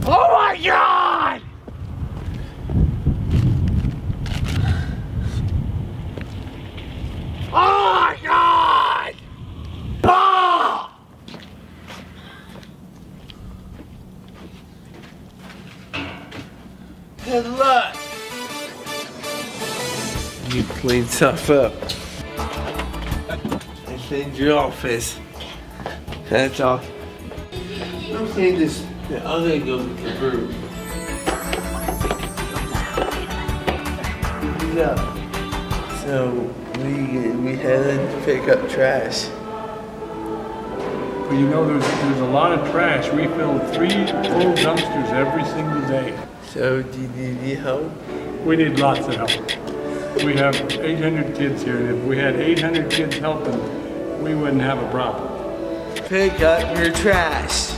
Oh my God! Oh my God! Ah! Good luck. You clean stuff up. I cleaned your office. That's all. I'm saying this. I'm gonna go get the broom. Yeah. So we headed to pick up trash. Well, you know, there's a lot of trash. We fill 3 full dumpsters every single day. So do you need help? We need lots of help. We have 800 kids here, and if we had 800 kids helping, we wouldn't have a problem. Pick up your trash.